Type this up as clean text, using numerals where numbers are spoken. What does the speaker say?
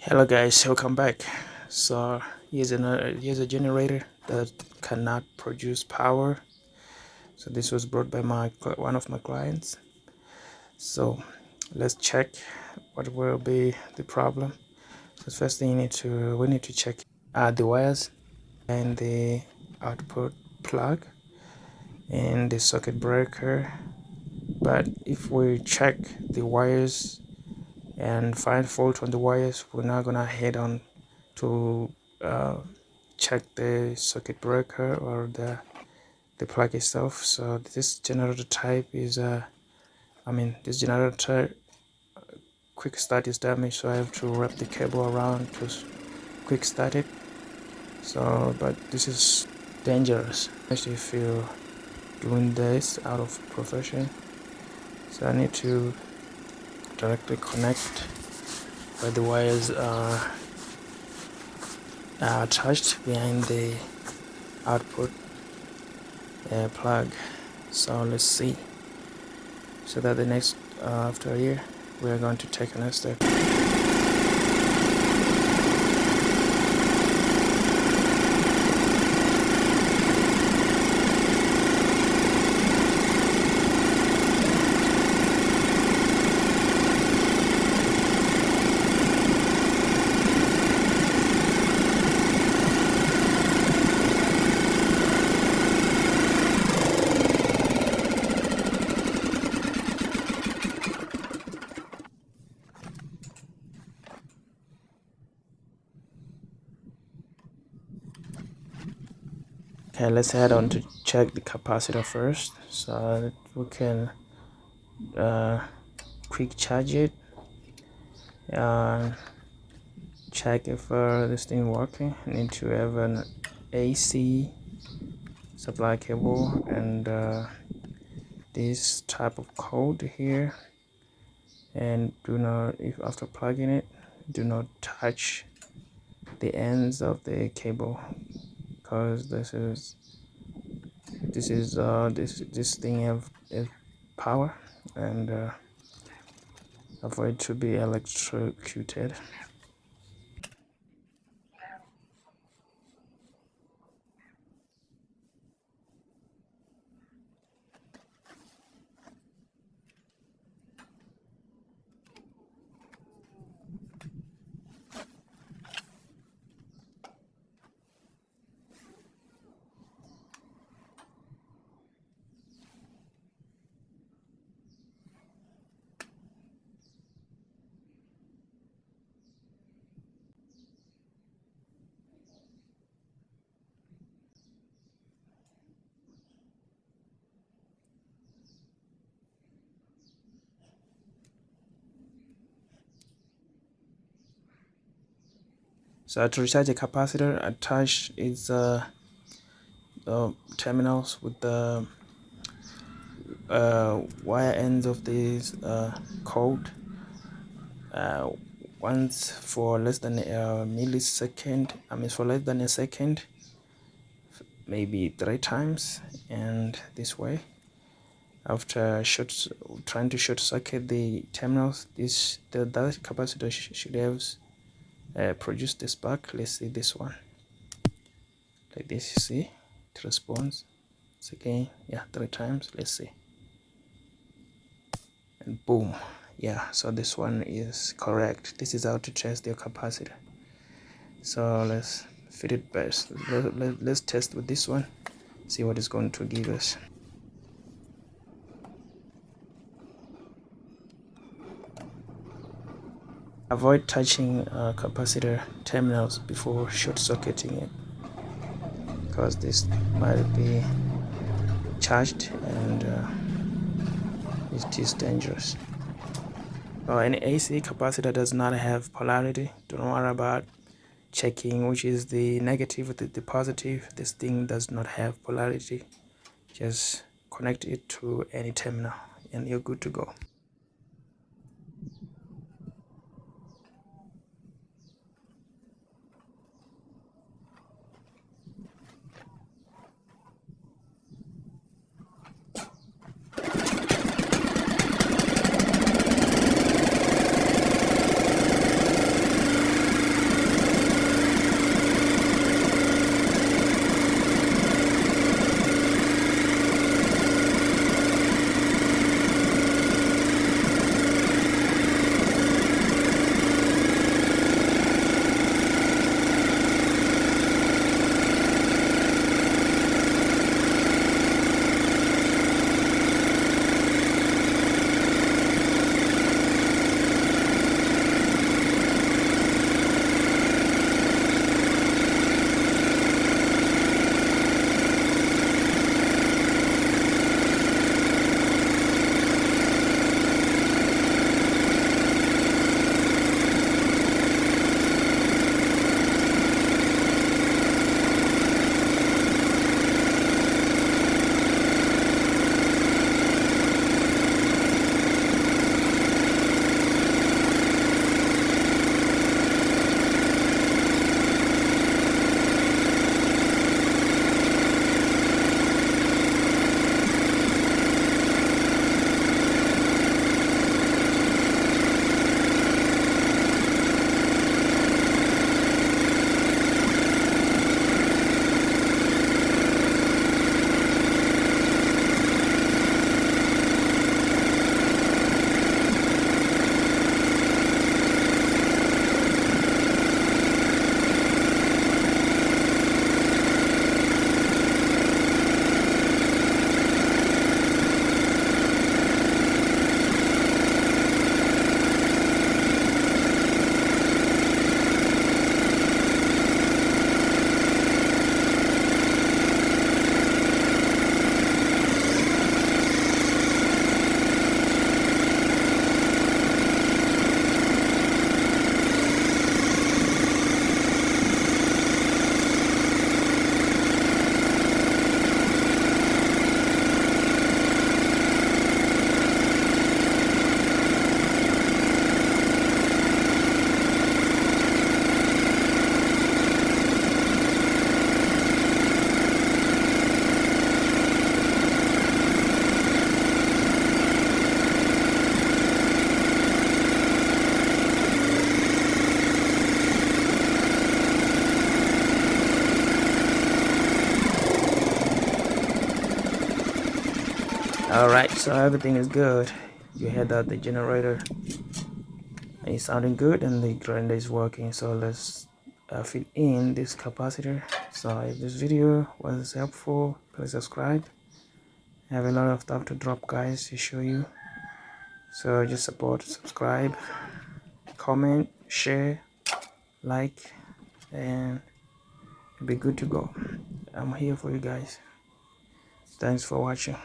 Hello guys, welcome back. So here's a generator that cannot produce power. So this was brought by one of my clients. So let's check what will be the problem. So first thing we need to check the wires and the output plug and the circuit breaker. But if we check the wires and find fault on the wires, we're not gonna head on to check the circuit breaker or the plug itself. So this generator type is this generator quick start is damaged, so I have to wrap the cable around to quick start it. So but this is dangerous, especially if you're doing this out of profession. So I need to directly connect where the wires are attached behind the output plug. So let's see, so that the next after a year we are going to take another step. Okay, let's head on to check the capacitor first, so that we can quick charge it and check if this thing working. I need to have an AC supply cable and this type of code here, and do not, if after plugging it, do not touch the ends of the cable, because this thing have power, and avoid to be electrocuted. So to recharge the capacitor, attach its terminals with the wire ends of this cord once for less than a millisecond. For less than a second, maybe 3 times, and this way. After trying to short circuit the terminals, the capacitor should have produce the spark. Let's see this one, like this. You see it responds. It's again, yeah, 3 times. Let's see, and boom, yeah. So this one is correct. This is how to test your capacitor. So let's fit it best. Let's test with this one, see what it's going to give us. Avoid touching capacitor terminals before short circuiting it, because this might be charged and it is dangerous. An AC capacitor does not have polarity. Don't worry about checking which is the negative with the positive. This thing does not have polarity. Just connect it to any terminal and you're good to go. Alright, so everything is good. You heard that the generator is sounding good and the grinder is working. So let's fit in this capacitor. So if this video was helpful, please subscribe. I have a lot of stuff to drop, guys, to show you. So just support, subscribe, comment, share, like, and it'll be good to go. I'm here for you guys. Thanks for watching.